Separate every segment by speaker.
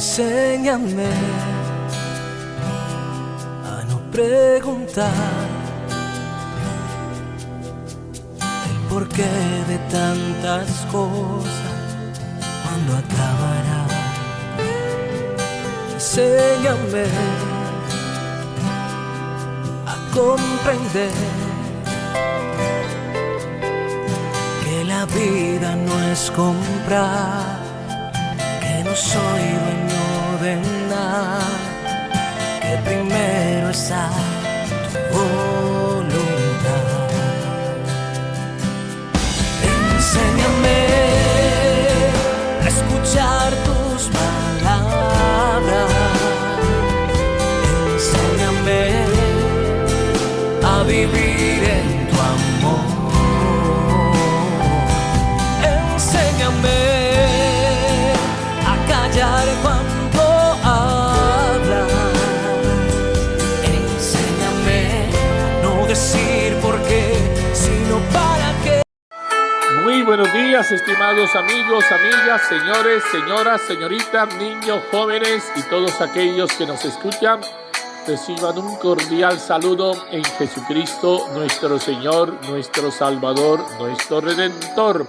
Speaker 1: Enséñame a no preguntar el porqué de tantas cosas, cuándo acabará. Enséñame a comprender que la vida no es comprar, que no soy dueño de nada, que primero está tu voluntad. Enséñame a escuchar tus palabras, enséñame a vivir en tu amor, enséñame cuando hablas, enséñame a no decir por qué, sino para qué.
Speaker 2: Muy buenos días, estimados amigos, amigas, señores, señoras, señoritas, niños, jóvenes y todos aquellos que nos escuchan. Reciban un cordial saludo en Jesucristo, nuestro Señor, nuestro Salvador, nuestro Redentor,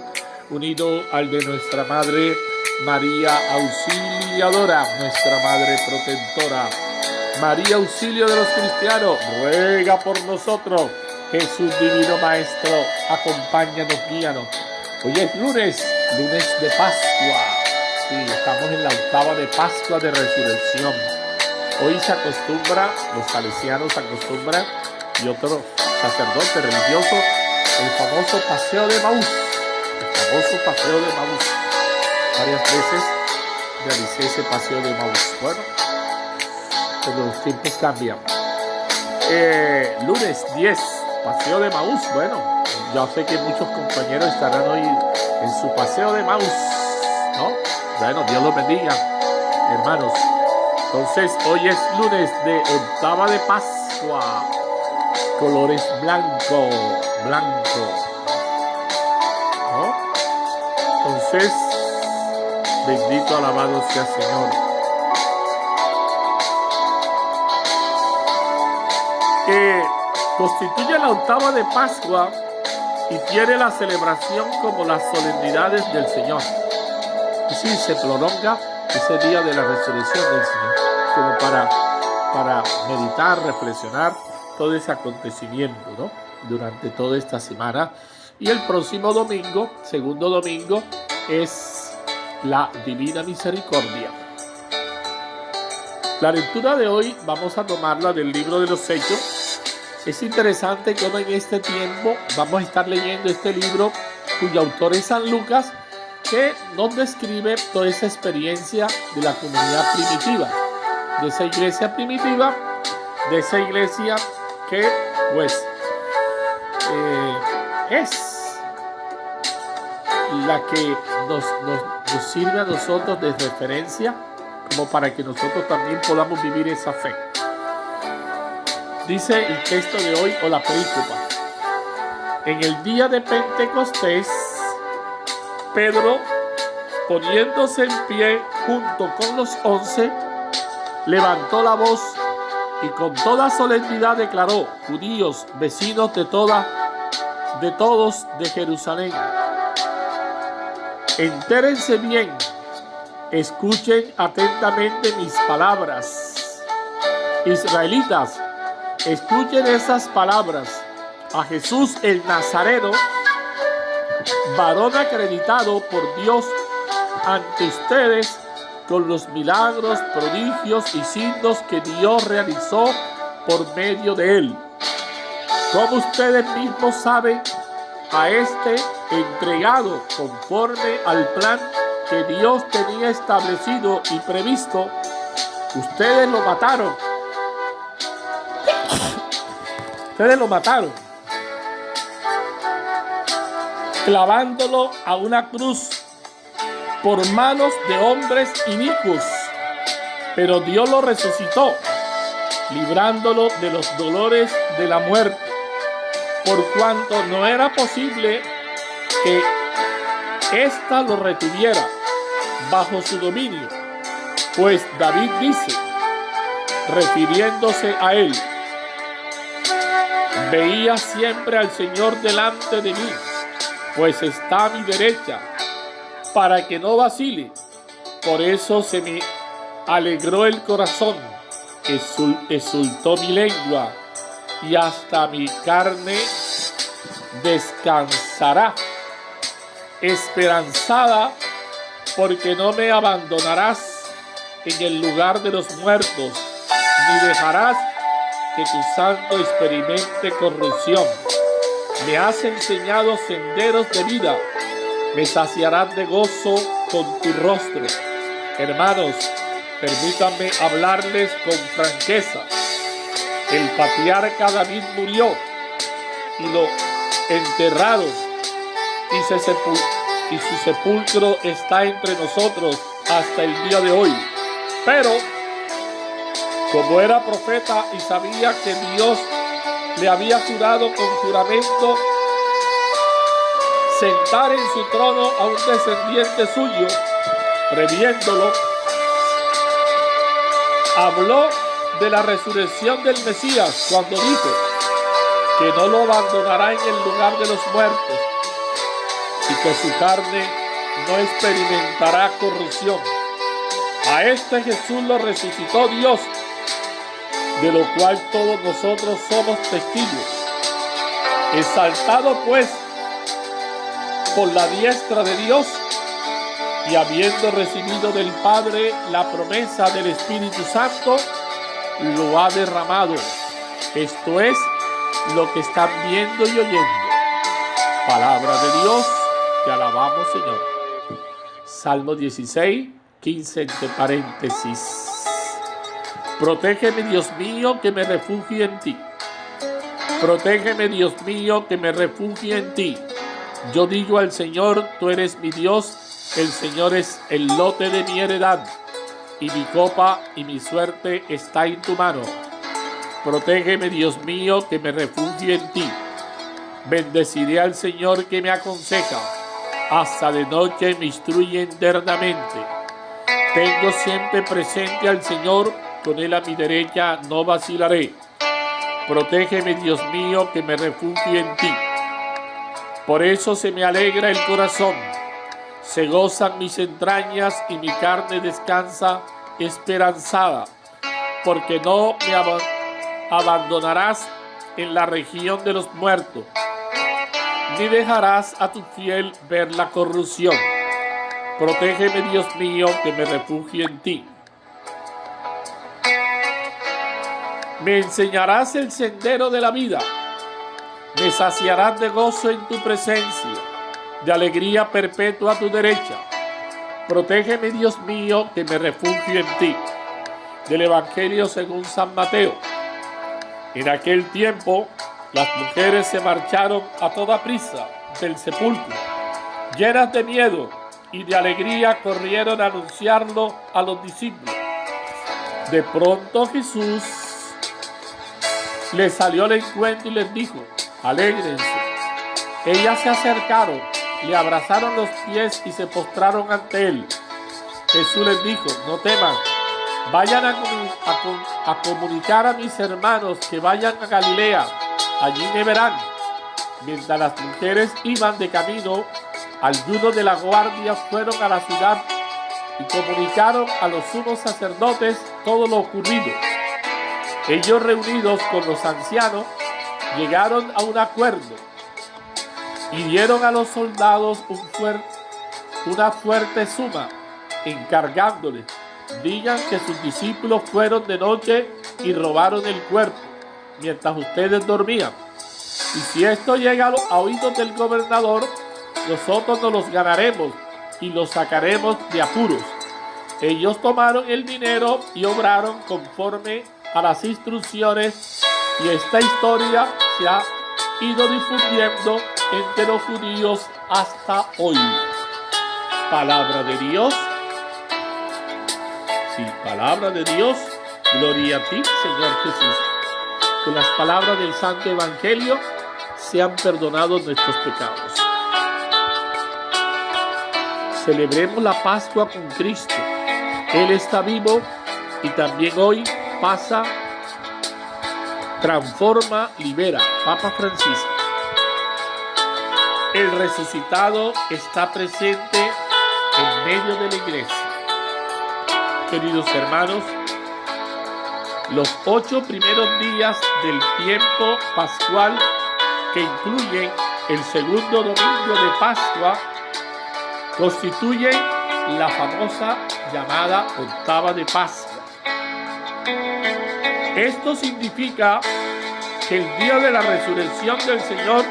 Speaker 2: unido al de nuestra Madre María Auxiliadora, nuestra Madre Protectora. María, auxilio de los cristianos, ruega por nosotros. Jesús Divino Maestro, acompáñanos, guíanos. Hoy es lunes de Pascua. Sí, estamos en la octava de Pascua de Resurrección. Hoy se acostumbra, los salesianos acostumbran, y otro sacerdote religioso, el famoso paseo de Maús. El famoso paseo de Maús. Varias veces realicé ese paseo de Maús. Bueno, pero los tiempos cambian. Lunes 10, paseo de Maús. Bueno, ya sé que muchos compañeros estarán hoy en su paseo de Maús, ¿no? Bueno, Dios los bendiga, hermanos. Entonces, hoy es lunes de octava de Pascua. Colores blanco, ¿no? Entonces, bendito, alabado sea el Señor. Constituye la octava de Pascua y tiene la celebración como las solemnidades del Señor. Es decir, se prolonga ese día de la resurrección del Señor, como para meditar, reflexionar todo ese acontecimiento, ¿no? Durante toda esta semana. Y el próximo domingo, segundo domingo, es la Divina Misericordia. La lectura de hoy vamos a tomarla del libro de los Hechos. Es interesante cómo en este tiempo vamos a estar leyendo este libro cuyo autor es San Lucas, que nos describe toda esa experiencia de la comunidad primitiva, de esa iglesia primitiva, de esa iglesia que pues es la que nos sirve a nosotros de referencia, como para que nosotros también podamos vivir esa fe. Dice el texto de hoy, o la perícopa: en el día de Pentecostés, Pedro, poniéndose en pie junto con los 11, levantó la voz y con toda solemnidad declaró: judíos, vecinos de todos de Jerusalén, entérense bien, escuchen atentamente mis palabras. Israelitas, escuchen esas palabras. A Jesús el Nazareno, varón acreditado por Dios ante ustedes con los milagros, prodigios y signos que Dios realizó por medio de él. Como ustedes mismos saben, a este entregado conforme al plan que Dios tenía establecido y previsto, ustedes lo mataron. Clavándolo a una cruz por manos de hombres inicuos. Pero Dios lo resucitó, librándolo de los dolores de la muerte, por cuanto no era posible que ésta lo retuviera bajo su dominio. Pues David dice, refiriéndose a él, veía siempre al Señor delante de mí, pues está a mi derecha, para que no vacile. Por eso se me alegró el corazón, exultó mi lengua, y hasta mi carne descansará, esperanzada, porque no me abandonarás en el lugar de los muertos, ni dejarás que tu santo experimente corrupción. Me has enseñado senderos de vida, me saciarás de gozo con tu rostro. Hermanos, permítanme hablarles con franqueza. El patriarca David murió y lo enterraron, y su sepulcro está entre nosotros hasta el día de hoy. Pero como era profeta y sabía que Dios le había jurado con juramento sentar en su trono a un descendiente suyo, previéndolo, habló de la resurrección del Mesías cuando dijo que no lo abandonará en el lugar de los muertos y que su carne no experimentará corrupción. A este Jesús lo resucitó Dios, de lo cual todos nosotros somos testigos. Exaltado pues por la diestra de Dios, y habiendo recibido del Padre la promesa del Espíritu Santo, lo ha derramado. Esto es lo que están viendo y oyendo. Palabra de Dios, te alabamos, Señor. Salmo 16, 15 entre paréntesis. Protégeme, Dios mío, que me refugie en ti. Protégeme, Dios mío, que me refugie en ti. Yo digo al Señor, tú eres mi Dios, el Señor es el lote de mi heredad, y mi copa y mi suerte está en tu mano. Protégeme, Dios mío, que me refugie en ti. Bendeciré al Señor que me aconseja, hasta de noche me instruye eternamente. Tengo siempre presente al Señor, con él a mi derecha no vacilaré. Protégeme, Dios mío, que me refugie en ti. Por eso se me alegra el corazón, se gozan mis entrañas y mi carne descansa esperanzada, porque no me abandonarás en la región de los muertos, ni dejarás a tu fiel ver la corrupción. Protégeme, Dios mío, que me refugie en ti. Me enseñarás el sendero de la vida, me saciarás de gozo en tu presencia, de alegría perpetua a tu derecha. Protégeme, Dios mío, que me refugio en ti. Del Evangelio según San Mateo. En aquel tiempo, las mujeres se marcharon a toda prisa del sepulcro, llenas de miedo, y de alegría corrieron a anunciarlo a los discípulos. De pronto Jesús les salió al encuentro y les dijo: alégrense. Ellas se acercaron, le abrazaron los pies y se postraron ante él. Jesús les dijo: no teman, vayan a comunicar a mis hermanos que vayan a Galilea, allí me verán. Mientras las mujeres iban de camino, algunos de la guardia fueron a la ciudad y comunicaron a los sumos sacerdotes todo lo ocurrido. Ellos, reunidos con los ancianos, llegaron a un acuerdo y dieron a los soldados una fuerte suma, encargándoles: digan que sus discípulos fueron de noche y robaron el cuerpo mientras ustedes dormían. Y si esto llega a oídos del gobernador, nosotros nos los ganaremos y los sacaremos de apuros. Ellos tomaron el dinero y obraron conforme a las instrucciones, y esta historia se ha ido difundiendo entre los judíos hasta hoy. Palabra de Dios. Sí, palabra de Dios. Gloria a ti, Señor Jesús. Que las palabras del Santo Evangelio sean perdonados nuestros pecados. Celebremos la Pascua con Cristo. Él está vivo y también hoy pasa, transforma, libera. Papa Francisco. El resucitado está presente en medio de la iglesia. Queridos hermanos, los 8 primeros días del tiempo pascual, que incluyen el segundo domingo de Pascua, constituyen la famosa llamada octava de Pascua. Esto significa que el día de la resurrección del Señor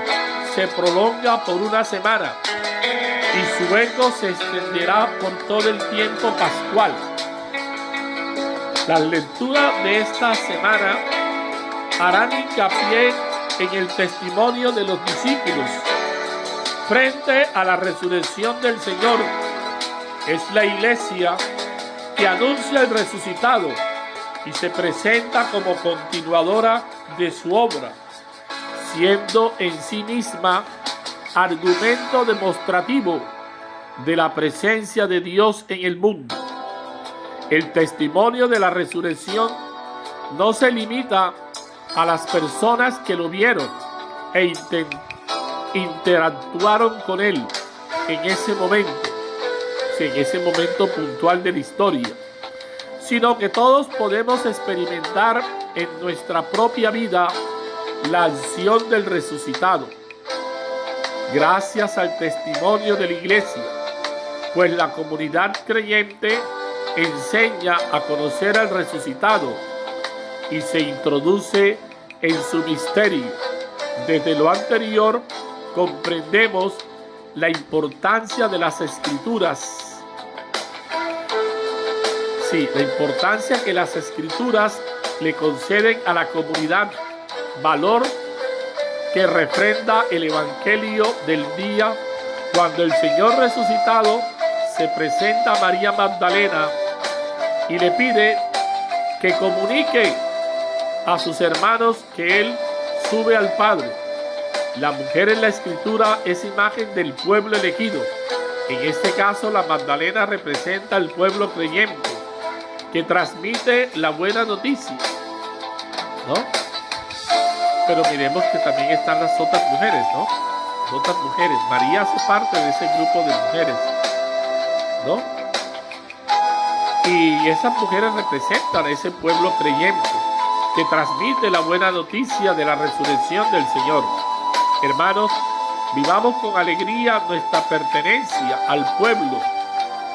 Speaker 2: se prolonga por una semana y su eco se extenderá por todo el tiempo pascual. Las lecturas de esta semana harán hincapié en el testimonio de los discípulos frente a la resurrección del Señor. Es la iglesia que anuncia el resucitado y se presenta como continuadora de su obra, siendo en sí misma argumento demostrativo de la presencia de Dios en el mundo. El testimonio de la resurrección no se limita a las personas que lo vieron e interactuaron con él en ese momento puntual de la historia, sino que todos podemos experimentar en nuestra propia vida la acción del resucitado, gracias al testimonio de la iglesia, pues la comunidad creyente enseña a conocer al resucitado y se introduce en su misterio. Desde lo anterior comprendemos la importancia de las escrituras. Sí, la importancia que las escrituras le conceden a la comunidad, valor que refrenda el evangelio del día cuando el Señor resucitado se presenta a María Magdalena y le pide que comunique a sus hermanos que Él sube al Padre. La mujer en la escritura es imagen del pueblo elegido. En este caso, la Magdalena representa al pueblo creyente que transmite la buena noticia, ¿no? Pero miremos que también están las otras mujeres, ¿no? Las otras mujeres. María hace parte de ese grupo de mujeres, ¿no? Y esas mujeres representan a ese pueblo creyente que transmite la buena noticia de la resurrección del Señor. Hermanos, vivamos con alegría nuestra pertenencia al pueblo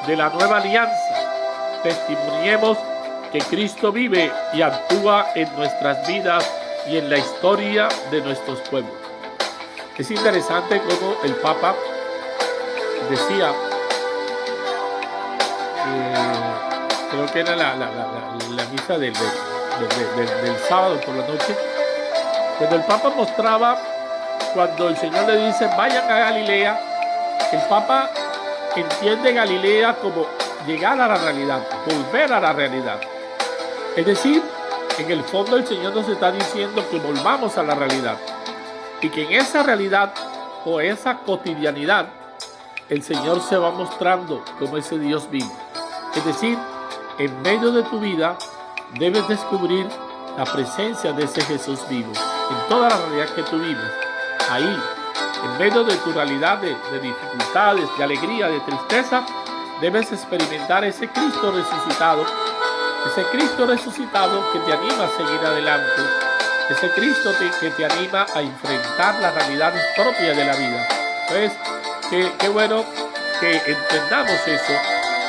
Speaker 2: de la nueva alianza. Testimoniemos que Cristo vive y actúa en nuestras vidas y en la historia de nuestros pueblos. Es interesante cómo el Papa decía, creo que era la misa del sábado por la noche, cuando el Papa mostraba, cuando el Señor le dice vayan a Galilea, el Papa entiende Galilea como llegar a la realidad, volver a la realidad. Es decir, en el fondo el Señor nos está diciendo que volvamos a la realidad y que en esa realidad o esa cotidianidad el Señor se va mostrando como ese Dios vivo. Es decir, en medio de tu vida debes descubrir la presencia de ese Jesús vivo en toda la realidad que tú vives. Ahí, en medio de tu realidad de dificultades, de alegría, de tristeza, debes experimentar ese Cristo resucitado que te anima a seguir adelante, ese Cristo que te anima a enfrentar las realidades propias de la vida. Entonces, qué bueno que entendamos eso.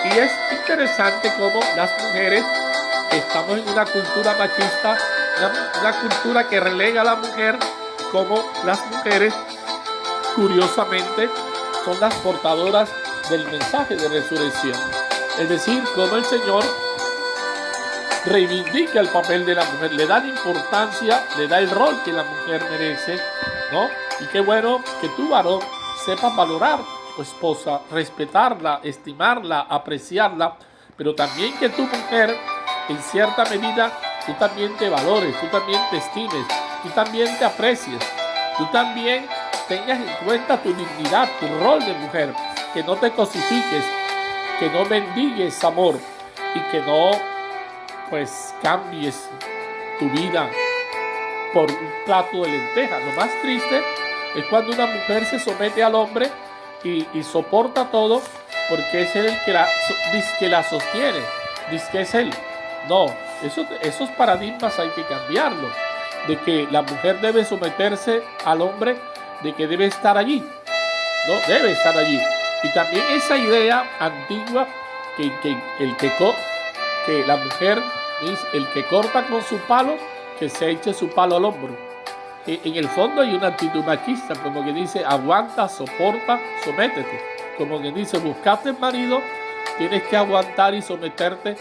Speaker 2: Y es interesante cómo las mujeres, estamos en una cultura machista, una cultura que relega a la mujer, como las mujeres, curiosamente, son las portadoras del mensaje de resurrección. Es decir, como el Señor reivindica el papel de la mujer, le da la importancia, le da el rol que la mujer merece, ¿no? Y qué bueno que tú, varón, sepas valorar a tu esposa, respetarla, estimarla, apreciarla, pero también que tu mujer, en cierta medida, tú también te valores, tú también te estimes, tú también te aprecies, tú también tengas en cuenta tu dignidad, tu rol de mujer, que no te cosifiques, que no mendigues amor, y que no pues cambies tu vida por un plato de lentejas. Lo más triste es cuando una mujer se somete al hombre y soporta todo porque es él el que la sostiene, dice que es él. No, esos paradigmas hay que cambiarlo, de que la mujer debe someterse al hombre, de que debe estar allí, no debe estar allí. Y también esa idea antigua que la mujer es el que corta con su palo, que se eche su palo al hombro. En el fondo hay una actitud machista, como que dice aguanta, soporta, sométete. Como que dice buscaste marido, tienes que aguantar y someterte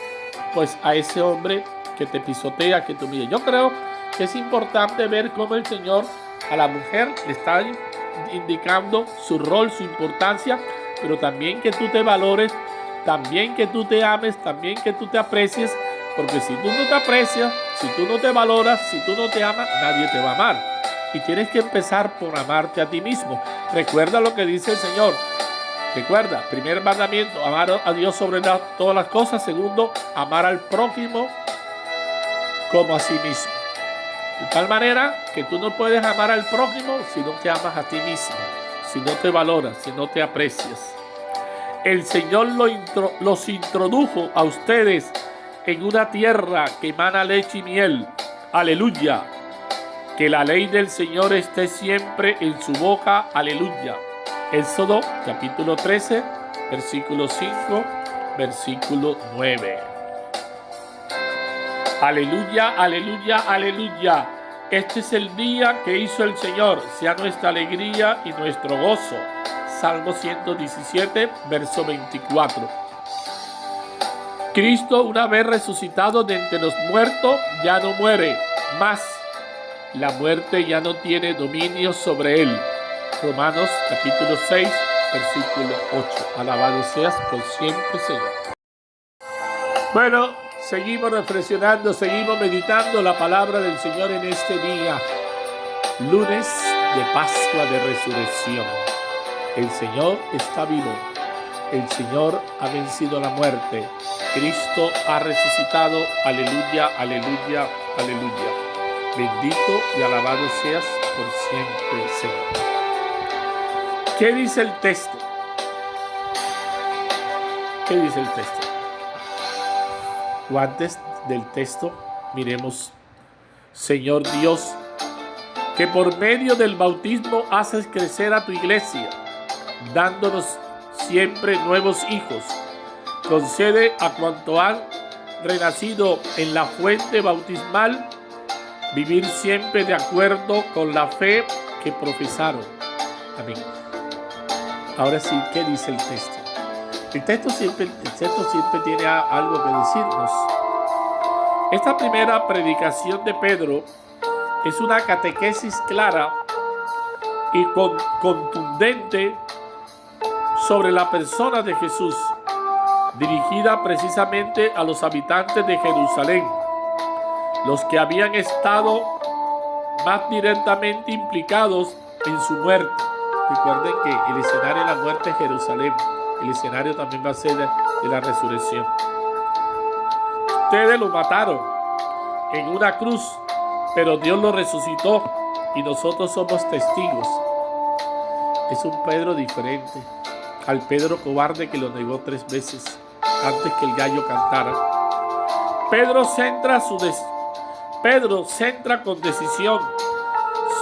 Speaker 2: pues a ese hombre que te pisotea, que te humilla. Yo creo que es importante ver cómo el Señor a la mujer le está indicando su rol, su importancia, pero también que tú te valores, también que tú te ames, también que tú te aprecies, porque si tú no te aprecias, si tú no te valoras, si tú no te amas, nadie te va a amar. Y tienes que empezar por amarte a ti mismo. Recuerda lo que dice el Señor. Recuerda, primer mandamiento, amar a Dios sobre todas las cosas. Segundo, amar al prójimo como a sí mismo. De tal manera que tú no puedes amar al prójimo si no te amas a ti mismo, si no te valoras, si no te aprecias. El Señor los introdujo a ustedes en una tierra que emana leche y miel. Aleluya. Que la ley del Señor esté siempre en su boca. Aleluya. Éxodo capítulo 13, versículo 5, versículo 9. Aleluya, aleluya, aleluya. Este es el día que hizo el Señor, sea nuestra alegría y nuestro gozo. Salmo 117, verso 24. Cristo, una vez resucitado de entre los muertos, ya no muere más. La muerte ya no tiene dominio sobre él. Romanos capítulo 6, versículo 8. Alabado seas por siempre, Señor. Bueno, seguimos reflexionando, seguimos meditando la palabra del Señor en este día, lunes de Pascua de Resurrección. El Señor está vivo. El Señor ha vencido la muerte. Cristo ha resucitado. Aleluya, aleluya, aleluya. Bendito y alabado seas por siempre, Señor. ¿Qué dice el texto? ¿Qué dice el texto? O antes del texto, miremos, Señor Dios, que por medio del bautismo haces crecer a tu iglesia, dándonos siempre nuevos hijos. Concede a cuanto han renacido en la fuente bautismal vivir siempre de acuerdo con la fe que profesaron. Amén. Ahora sí, ¿qué dice el texto? El texto siempre tiene algo que decirnos. Esta primera predicación de Pedro es una catequesis clara y contundente sobre la persona de Jesús, dirigida precisamente a los habitantes de Jerusalén, los que habían estado más directamente implicados en su muerte. Recuerden que el escenario de la muerte es Jerusalén. El escenario también va a ser de la resurrección. Ustedes lo mataron en una cruz, pero Dios lo resucitó y nosotros somos testigos. Es un Pedro diferente al Pedro cobarde que lo negó 3 veces antes que el gallo cantara. Pedro centra con decisión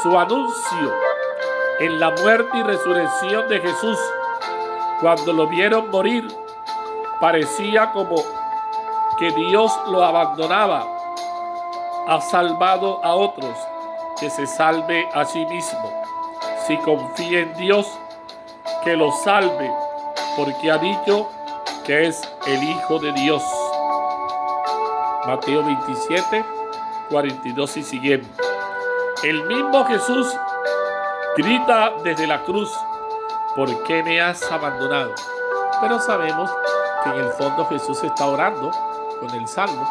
Speaker 2: su anuncio en la muerte y resurrección de Jesús. Cuando lo vieron morir, parecía como que Dios lo abandonaba. Ha salvado a otros, que se salve a sí mismo. Si confía en Dios, que lo salve, porque ha dicho que es el Hijo de Dios. Mateo 27, 42 y siguiente. El mismo Jesús grita desde la cruz: ¿por qué me has abandonado? Pero sabemos que en el fondo Jesús está orando con el salmo.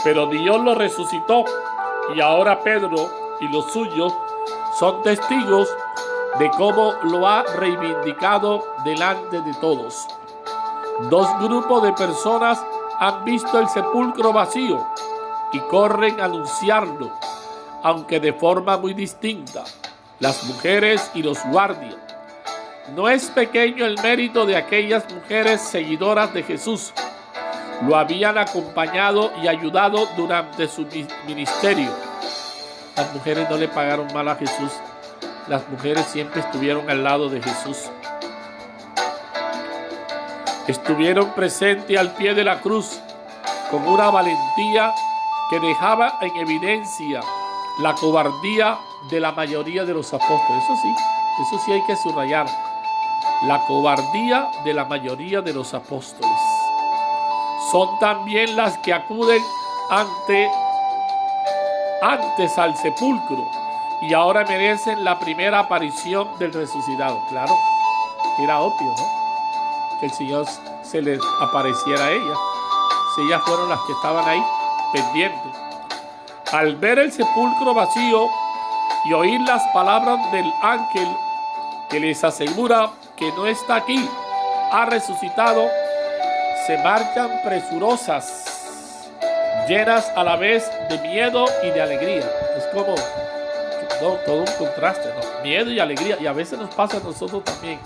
Speaker 2: Pero Dios lo resucitó y ahora Pedro y los suyos son testigos de cómo lo ha reivindicado delante de todos. 2 grupos de personas han visto el sepulcro vacío y corren a anunciarlo, aunque de forma muy distinta, las mujeres y los guardias. No es pequeño el mérito de aquellas mujeres seguidoras de Jesús. Lo habían acompañado y ayudado durante su ministerio. Las mujeres no le pagaron mal a Jesús. Las mujeres siempre estuvieron al lado de Jesús. Estuvieron presentes al pie de la cruz con una valentía que dejaba en evidencia la cobardía de la mayoría de los apóstoles. Eso sí hay que subrayar. La cobardía de la mayoría de los apóstoles. Son también las que acuden antes al sepulcro y ahora merecen la primera aparición del resucitado. Claro, era obvio, ¿no? Que el Señor se les apareciera a ellas, si ellas fueron las que estaban ahí pendientes. Al ver el sepulcro vacío y oír las palabras del ángel que les asegura que no está aquí, ha resucitado, se marchan presurosas, llenas a la vez de miedo y de alegría. Es como todo un contraste, ¿no? Miedo y alegría, y a veces nos pasa a nosotros también.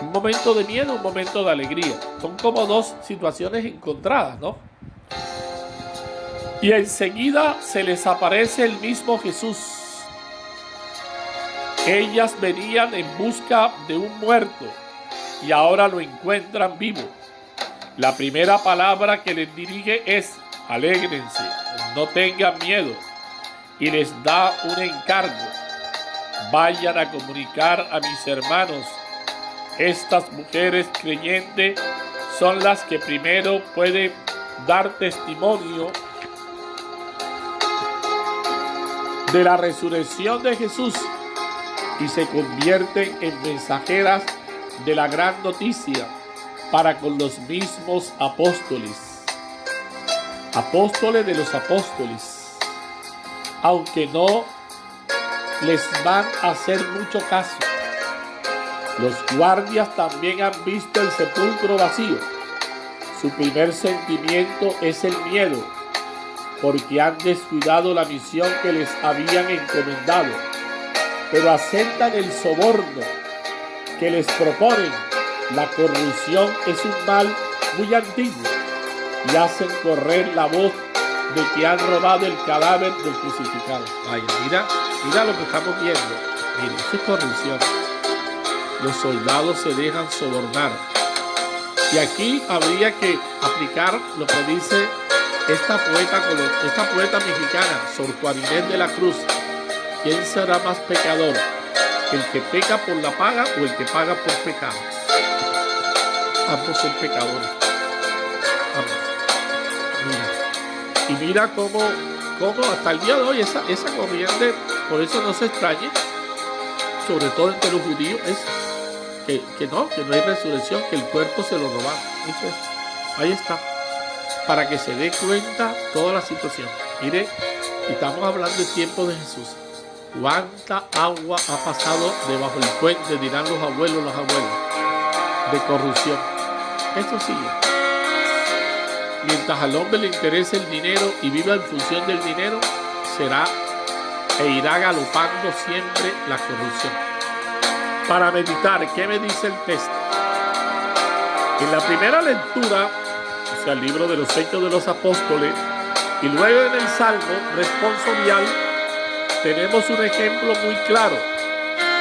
Speaker 2: Un momento de miedo, un momento de alegría. Son como dos situaciones encontradas, ¿no? Y enseguida se les aparece el mismo Jesús. Ellas venían en busca de un muerto y ahora lo encuentran vivo. La primera palabra que les dirige es: alégrense, no tengan miedo. Y les da un encargo: vayan a comunicar a mis hermanos. Estas mujeres creyentes son las que primero pueden dar testimonio de la resurrección de Jesús y se convierten en mensajeras de la gran noticia para con los mismos apóstoles. Apóstoles de los apóstoles. Aunque no les van a hacer mucho caso. Los guardias también han visto el sepulcro vacío. Su primer sentimiento es el miedo, porque han descuidado la misión que les habían encomendado, pero aceptan el soborno que les proponen. La corrupción es un mal muy antiguo y hacen correr la voz de que han robado el cadáver del crucificado. Vaya, mira lo que estamos viendo. Mira, eso es corrupción. Los soldados se dejan sobornar. Y aquí habría que aplicar lo que dice esta poeta mexicana, Sor Juana Inés de la Cruz. ¿Quién será más pecador? ¿El que peca por la paga o el que paga por pecado? Ambos son pecadores. Ambos. Mira. Y mira cómo hasta el día de hoy esa corriente, por eso no se extrañe, sobre todo entre los judíos, es que no hay resurrección, que el cuerpo se lo robaron. Eso es. Ahí está. Para que se dé cuenta toda la situación. Mire, estamos hablando del tiempo de Jesús. ¿Cuánta agua ha pasado debajo del puente? Dirán los abuelos, de corrupción. Esto sigue. Mientras al hombre le interese el dinero y viva en función del dinero, será e irá galopando siempre la corrupción. Para meditar, ¿qué me dice el texto? En la primera lectura, o sea, el libro de los Hechos de los Apóstoles, y luego en el Salmo responsorial, tenemos un ejemplo muy claro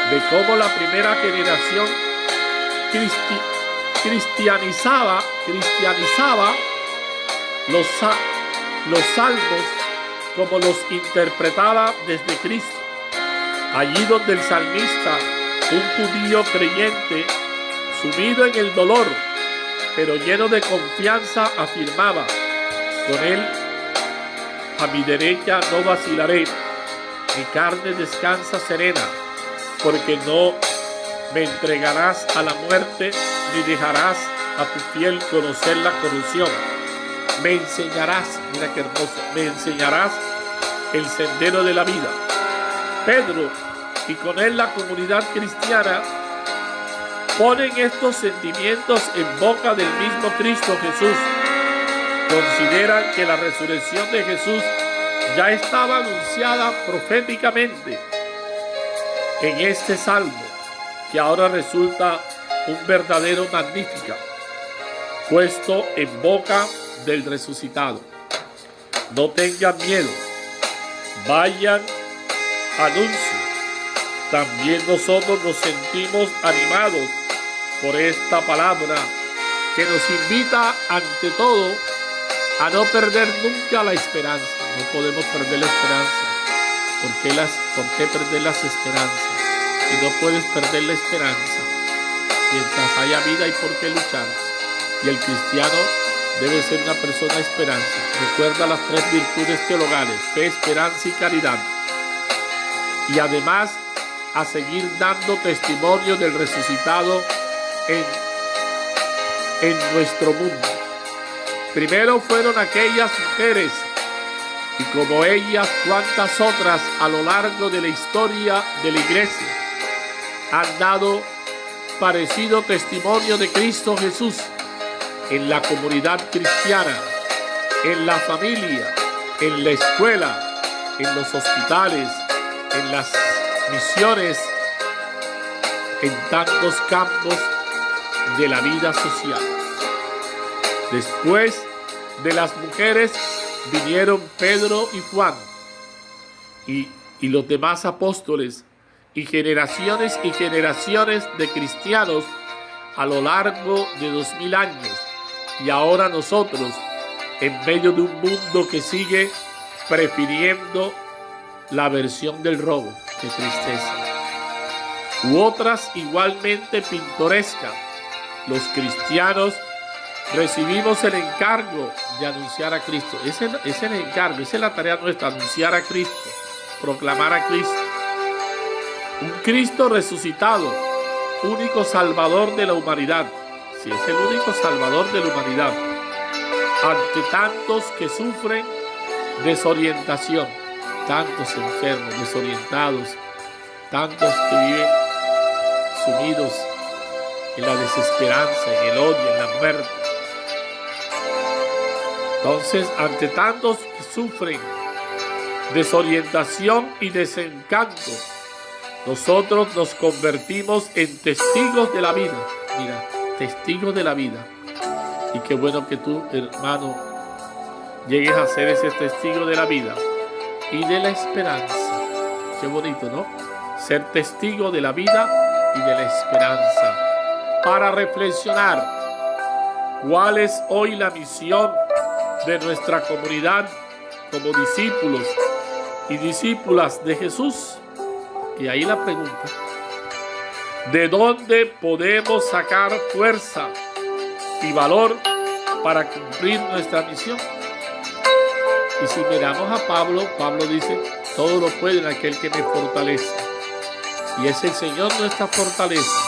Speaker 2: de cómo la primera generación cristianizaba los salmos como los interpretaba desde Cristo. Allí donde el salmista, un judío creyente, sumido en el dolor, pero lleno de confianza, afirmaba: con él a mi derecha no vacilaré, mi carne descansa serena, porque no me entregarás a la muerte, ni dejarás a tu fiel conocer la corrupción. Me enseñarás, mira qué hermoso, me enseñarás el sendero de la vida. Pedro y con él la comunidad cristiana ponen estos sentimientos en boca del mismo Cristo Jesús, consideran que la resurrección de Jesús ya estaba anunciada proféticamente en este salmo, que ahora resulta un verdadero magnífico, puesto en boca del resucitado. No tengan miedo, vayan, anuncien. También nosotros nos sentimos animados por esta palabra que nos invita ante todo a no perder nunca la esperanza. No podemos perder la esperanza. ¿Por qué perder las esperanzas? Y no puedes perder la esperanza. Mientras haya vida hay por qué luchar. Y el cristiano debe ser una persona de esperanza. Recuerda las 3 virtudes teologales: fe, esperanza y caridad. Y además a seguir dando testimonio del resucitado en nuestro mundo. Primero fueron aquellas mujeres, y como ellas, cuantas otras a lo largo de la historia de la iglesia han dado parecido testimonio de Cristo Jesús en la comunidad cristiana, en la familia, en la escuela, en los hospitales, en las misiones, en tantos campos de la vida social. Después de las mujeres vinieron Pedro y Juan y los demás apóstoles, y generaciones de cristianos a lo largo de 2000 años. Y ahora nosotros, en medio de un mundo que sigue prefiriendo la versión del robo, qué tristeza, u otras igualmente pintorescas, los cristianos recibimos el encargo de anunciar a Cristo. Ese es el encargo, esa es la tarea nuestra: anunciar a Cristo, proclamar a Cristo. Un Cristo resucitado, único Salvador de la humanidad. Sí, es el único Salvador de la humanidad. Ante tantos que sufren desorientación, tantos enfermos, desorientados, tantos que viven sumidos en la desesperanza, en el odio, en la muerte. Entonces, ante tantos que sufren desorientación y desencanto, nosotros nos convertimos en testigos de la vida. Mira, testigos de la vida. Y qué bueno que tú, hermano, llegues a ser ese testigo de la vida y de la esperanza. Qué bonito, ¿no? Ser testigo de la vida y de la esperanza. Para reflexionar, ¿cuál es hoy la misión de nuestra comunidad como discípulos y discípulas de Jesús? Y ahí la pregunta: ¿de dónde podemos sacar fuerza y valor para cumplir nuestra misión? Y si miramos a Pablo dice: todo lo puedo en aquel que me fortalece. Y es el Señor nuestra fortaleza.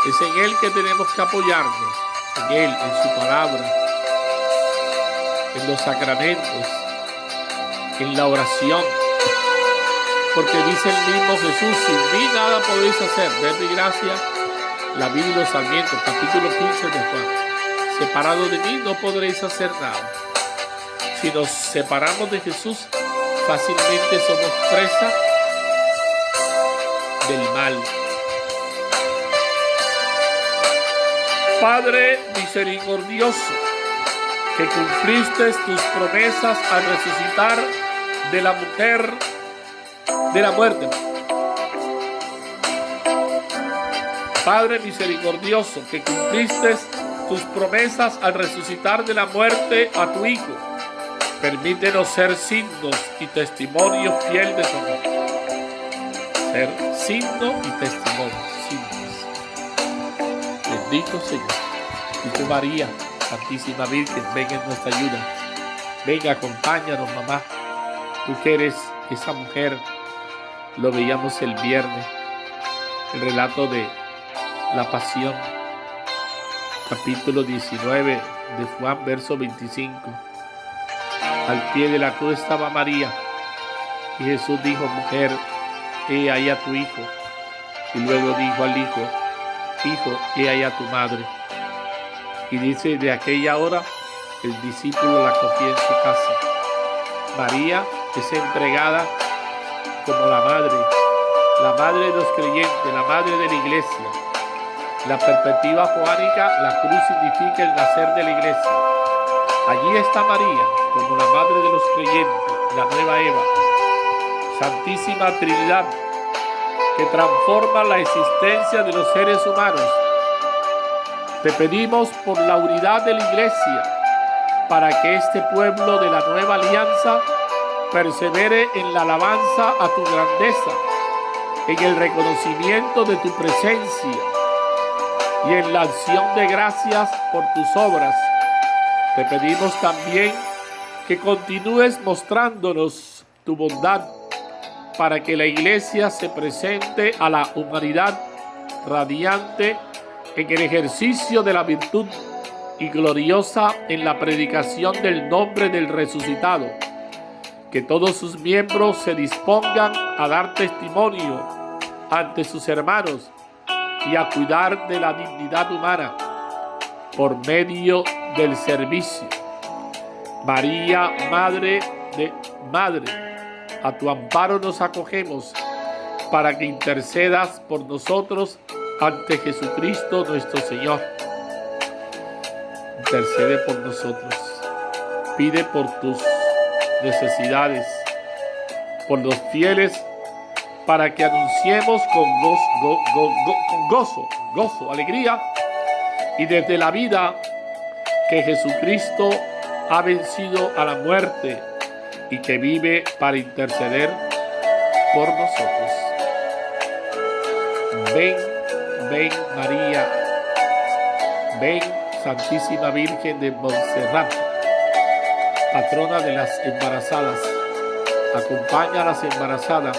Speaker 2: Es en Él que tenemos que apoyarnos, en Él, en su palabra, en los sacramentos, en la oración. Porque dice el mismo Jesús: sin mí nada podéis hacer. Ver mi gracia, la Biblia y los Sarmientos, capítulo 15 de Juan. Separado de mí no podréis hacer nada. Si nos separamos de Jesús, fácilmente somos presa del mal. Padre misericordioso, que cumpliste tus promesas al resucitar de la mujer de la muerte. Padre misericordioso, que cumpliste tus promesas al resucitar de la muerte a tu Hijo, permítenos ser signos y testimonio fiel de tu amor. Ser signo y testimonio, signos. Bendito Señor. Y tú, María, Santísima Virgen, ven en nuestra ayuda. Venga, acompáñanos, mamá. Tú que eres esa mujer. Lo veíamos el viernes, el relato de la pasión, capítulo 19 de Juan, verso 25. Al pie de la cruz estaba María, y Jesús dijo: mujer, he ahí a tu hijo. Y luego dijo al hijo: hijo, he ahí a tu madre. Y dice: de aquella hora el discípulo la acogió en su casa. María es entregada como la madre de los creyentes, la madre de la iglesia. La perspectiva joánica, la cruz significa el nacer de la iglesia. Allí está María como la madre de los creyentes, la nueva Eva. Santísima Trinidad, que transforma la existencia de los seres humanos. Te pedimos por la unidad de la iglesia, para que este pueblo de la nueva alianza persevere en la alabanza a tu grandeza, en el reconocimiento de tu presencia y en la acción de gracias por tus obras. Te pedimos también que continúes mostrándonos tu bondad para que la iglesia se presente a la humanidad radiante en el ejercicio de la virtud y gloriosa en la predicación del nombre del resucitado. Que todos sus miembros se dispongan a dar testimonio ante sus hermanos y a cuidar de la dignidad humana por medio del servicio. María, Madre, a tu amparo nos acogemos para que intercedas por nosotros ante Jesucristo nuestro Señor. Intercede por nosotros. Pide por tus necesidades, por los fieles, para que anunciemos con gozo, alegría, y desde la vida que Jesucristo ha vencido a la muerte y que vive para interceder por nosotros. Ven, ven María, ven Santísima Virgen de Montserrat, patrona de las embarazadas. Acompaña a las embarazadas,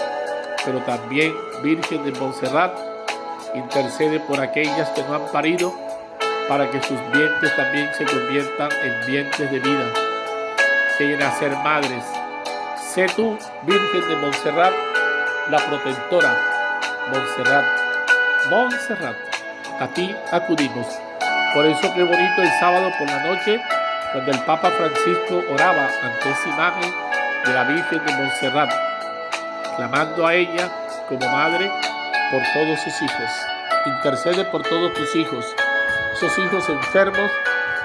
Speaker 2: pero también Virgen de Montserrat, intercede por aquellas que no han parido, para que sus vientres también se conviertan en vientres de vida, que lleguen a ser madres. Sé tú, Virgen de Montserrat, la protectora. Montserrat, a ti acudimos. Por eso qué bonito el sábado por la noche, cuando el Papa Francisco oraba ante esa imagen de la Virgen de Montserrat, clamando a ella como madre por todos sus hijos. Intercede por todos tus hijos, esos hijos enfermos,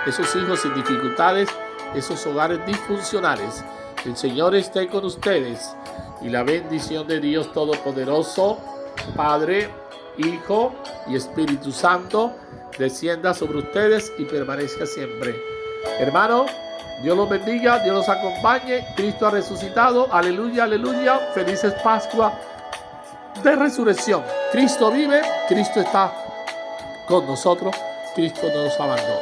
Speaker 2: esos hijos sin dificultades, esos hogares disfuncionales. El Señor esté con ustedes y la bendición de Dios Todopoderoso, Padre, Hijo y Espíritu Santo, descienda sobre ustedes y permanezca siempre. Hermano, Dios los bendiga, Dios los acompañe. Cristo ha resucitado. Aleluya, aleluya. Felices Pascua de resurrección. Cristo vive, Cristo está con nosotros. Cristo no nos abandona.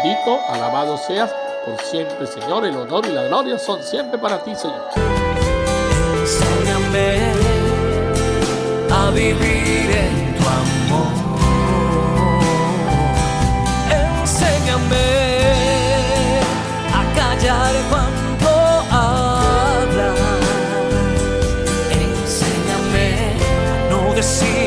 Speaker 2: Bendito, alabado seas por siempre, Señor. El honor y la gloria son siempre para ti, Señor.
Speaker 1: Enséñame a vivir en tu amor. Enséñame a callar cuando hablas. Enséñame a no decir